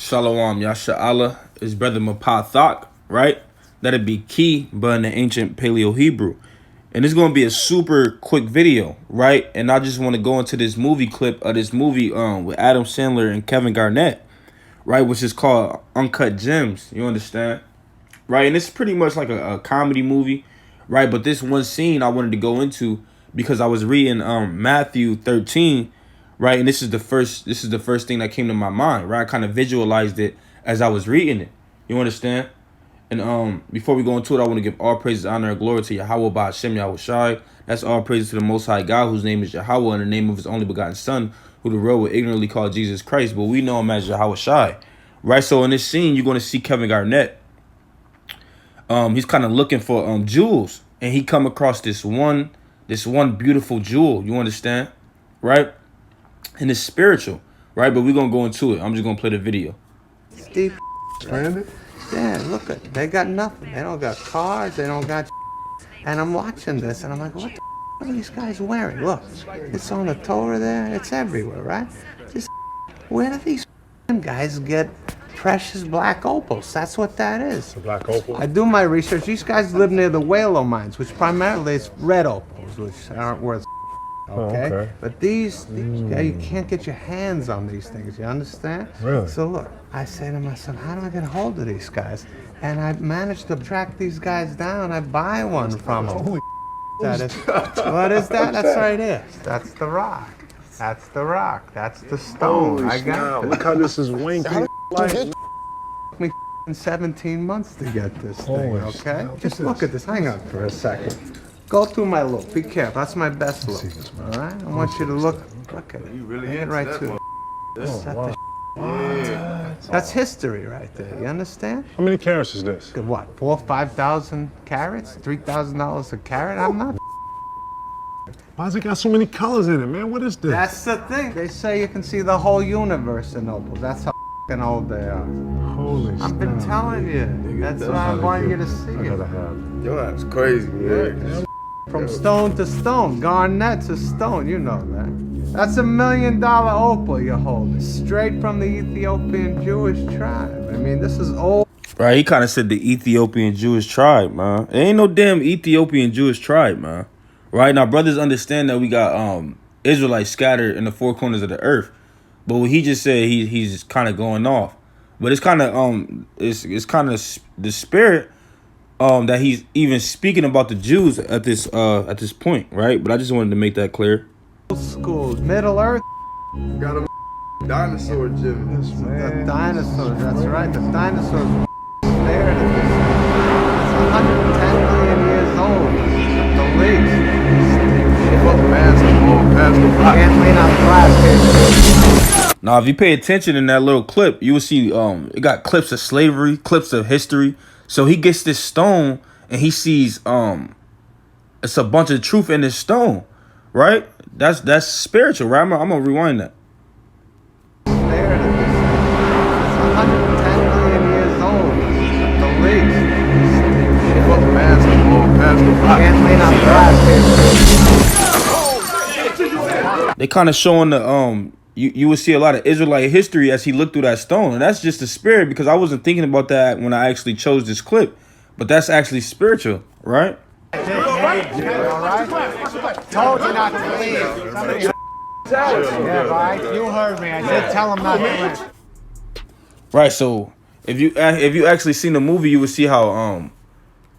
Shalom Yasha Allah is brother Mapathak, right? That'd be key, but in the ancient Paleo Hebrew. And it's gonna be a super quick video, right? And I just want to go into this movie clip of this movie with Adam Sandler and Kevin Garnett, right? Which is called Uncut Gems. You understand? Right? And it's pretty much like a comedy movie, right? But this one scene I wanted to go into because I was reading Matthew 13, right? And this is the first thing that came to my mind, right? I kind of visualized it as I was reading it. You understand? And before we go into it, I want to give all praises, honor, and glory to Yahweh by Hashem Yahweh Shai. That's all praises to the Most High God, whose name is Yahweh, and the name of His only begotten Son, who the world will ignorantly call Jesus Christ, but we know Him as Yahweh Shai, right? So in this scene, you're going to see Kevin Garnett. He's kind of looking for jewels, and he come across this one beautiful jewel. You understand, right? And it's spiritual, right? But we're gonna go into it. I'm just gonna play the video. Steve stranded? Yeah, look at they got nothing. They don't got cars. They don't got. And I'm watching this, and I'm like, what the are these guys wearing? Look, it's on the Torah there. It's everywhere, right? Just where do these guys get precious black opals? That's what that is. The black opal? I do my research. These guys live near the Whale mines, which primarily is red opals, which aren't worth. Okay? Okay. But these you can't get your hands on these things, you understand? Really? So look, I say to myself, how do I get a hold of these guys? And I managed to track these guys down. I buy one from them. Holy That is, what is that? That's right here. That's the rock. That's the rock. That's the stone. I got Look how this is winking. Like, me 17 months to get this thing, Holy okay? snap. Just Look look at at this. Hang on for a second. Go through my look. Be careful. That's my best look. All right? I want you to look at it. You really get right to it. That's history right there. You understand? how many carats is this? Good what? 4,000 or 5,000 carats? $3,000 a carat? I'm not. Why's it got so many colors in it, man? What is this? That's the thing. They say you can see the whole universe in opals. That's how old they are. Holy I've been snap. telling you. That's why I want you to see I gotta it. have. Yo, that's crazy, man. From stone to stone. Garnet to stone. You know that. That's $1 million opal you're holding. Straight from the Ethiopian Jewish tribe. I mean, this is old. Right? He kind of said the Ethiopian Jewish tribe, man. There ain't no damn Ethiopian Jewish tribe, man. Right now, brothers understand that we got Israelites scattered in the four corners of the earth. But what he just said, he's just kind of going off. But it's kind of it's kind of the spirit that he's even speaking about the Jews at this point, right? But I just wanted to make that clear. Schools, Middle Earth, Got a dinosaur gym. the dinosaurs. That's right, the dinosaurs. There it is. It's 110 million years old, at the least. Can't lean on glass. Now, if you pay attention in that little clip, you will see it got clips of slavery, clips of history. So he gets this stone and he sees it's a bunch of truth in this stone, right? That's spiritual, right? I'm gonna rewind that. There it is. It's 110 million years old, at the least. Can't lean on glass. They kind of showing the you would see a lot of Israelite history as he looked through that stone, and that's just the spirit, because I wasn't thinking about that when I actually chose this clip, but that's actually spiritual, right? Told you not to leave. Yeah, right. You heard me. I said tell him not to leave. Right. So if you actually seen the movie, you would see how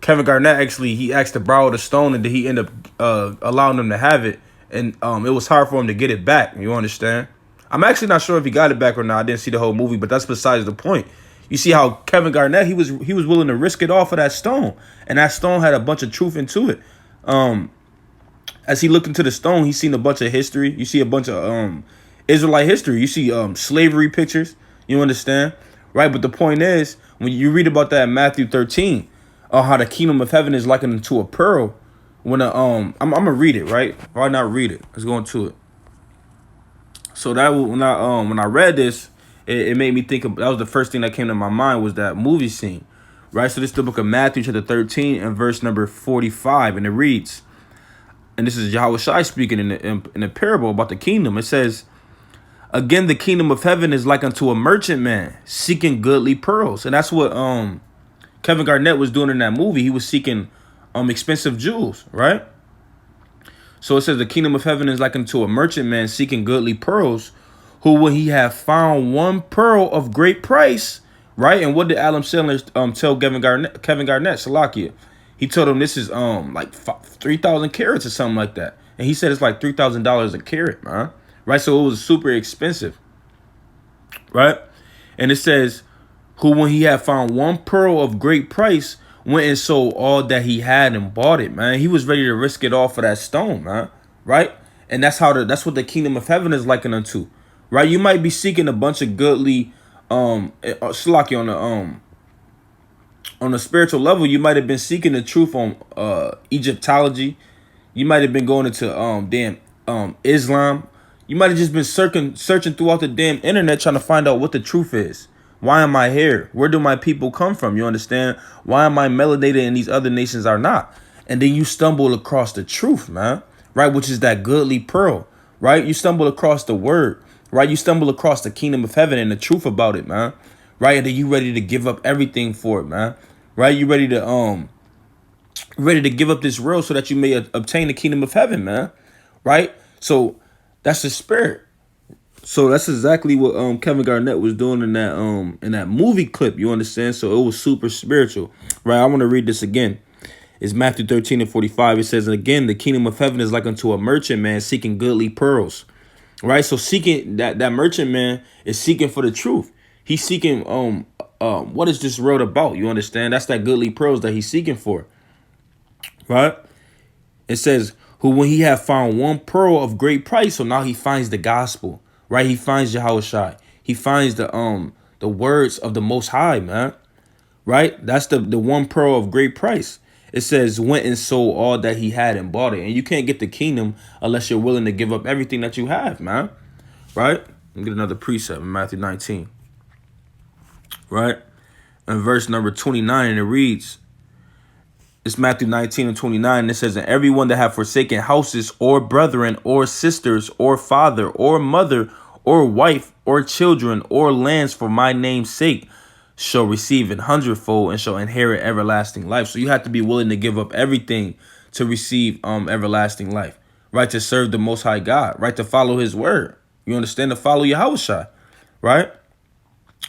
Kevin Garnett actually he asked to borrow the stone, and then he ended up allowing them to have it, and it was hard for him to get it back. You understand? I'm actually not sure if he got it back or not. I didn't see the whole movie, but that's besides the point. You see how Kevin Garnett he was willing to risk it all for that stone, and that stone had a bunch of truth into it. As he looked into the stone, he seen a bunch of history. You see a bunch of Israelite history. You see slavery pictures. You understand, right? But the point is, when you read about that in Matthew 13, how the kingdom of heaven is likened to a pearl. When I'm gonna read it, right? Why not read it? Let's go into it. So that when I read this, it made me think of, that was the first thing that came to my mind was that movie scene, right? So this is the book of Matthew chapter 13 and verse number 45, and it reads, and this is Yahweh Shai speaking in the parable about the kingdom. It says, Again, the kingdom of heaven is like unto a merchant man seeking goodly pearls. And that's what Kevin Garnett was doing in that movie. He was seeking expensive jewels, right? So it says the kingdom of heaven is like unto a merchant man seeking goodly pearls, who when he have found one pearl of great price, right? And what did Adam Sandler tell Kevin Garnett, Salakia? He told him this is like 3,000 carats or something like that. And he said it's like $3,000 a carat, man. Right? So it was super expensive. Right? And it says, who when he had found one pearl of great price, went and sold all that he had and bought it, man. He was ready to risk it all for that stone, man. Right? And that's what the kingdom of heaven is likened unto. Right? You might be seeking a bunch of goodly Salaki on a spiritual level. You might have been seeking the truth on Egyptology. You might have been going into Islam. You might have just been searching throughout the damn internet trying to find out what the truth is. Why am I here? Where do my people come from? You understand? Why am I melanated and these other nations are not? And then you stumble across the truth, man. Right? Which is that goodly pearl. Right? You stumble across the word. Right? You stumble across the kingdom of heaven and the truth about it, man. Right? And then you ready to give up everything for it, man. Right? You ready to give up this world so that you may obtain the kingdom of heaven, man. Right? So that's the spirit. So that's exactly what Kevin Garnett was doing in that movie clip. You understand? So it was super spiritual. Right? I want to read this again. It's Matthew 13:45. It says, and again, the kingdom of heaven is like unto a merchant man seeking goodly pearls. Right? So seeking that merchant man is seeking for the truth. He's seeking what is this world about? You understand? That's that goodly pearls that he's seeking for. Right? It says, who when he had found one pearl of great price, so now he finds the gospel. Right? He finds Yahushua. He finds the words of the Most High, man. Right? That's the one pearl of great price. It says, went and sold all that he had and bought it. And you can't get the kingdom unless you're willing to give up everything that you have, man. Right? Let me get another precept in Matthew 19. Right? And verse number 29, and it reads, it's Matthew 19:29, and it says, and everyone that have forsaken houses or brethren or sisters or father or mother or wife or children or lands for my name's sake shall receive an hundredfold and shall inherit everlasting life. So you have to be willing to give up everything to receive everlasting life, right? To serve the Most High God, right? To follow his word. You understand? To follow Yahushua, right?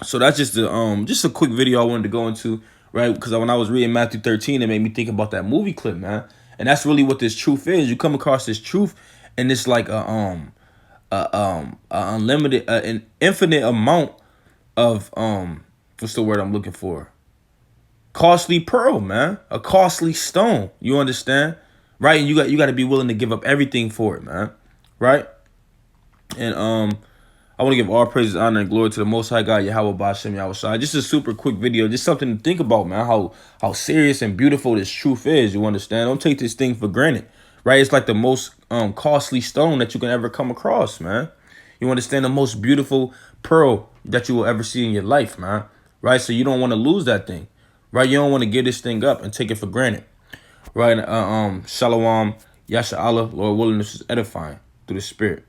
So that's just a quick video I wanted to go into. Right, because when I was reading Matthew 13, it made me think about that movie clip, man. And that's really what this truth is. You come across this truth, and it's like an unlimited, an infinite amount of what's the word I'm looking for? Costly pearl, man. A costly stone. You understand? Right, and you got to be willing to give up everything for it, man. Right, and I want to give all praises, honor, and glory to the Most High God, Yahweh Ba'ashem Yahushua. Just a super quick video, just something to think about, man. How serious and beautiful this truth is. You understand? Don't take this thing for granted, right? It's like the most costly stone that you can ever come across, man. You understand? The most beautiful pearl that you will ever see in your life, man. Right? So you don't want to lose that thing, right? You don't want to give this thing up and take it for granted, right? Shalom, Yasha Allah, Lord willing, this is edifying through the Spirit.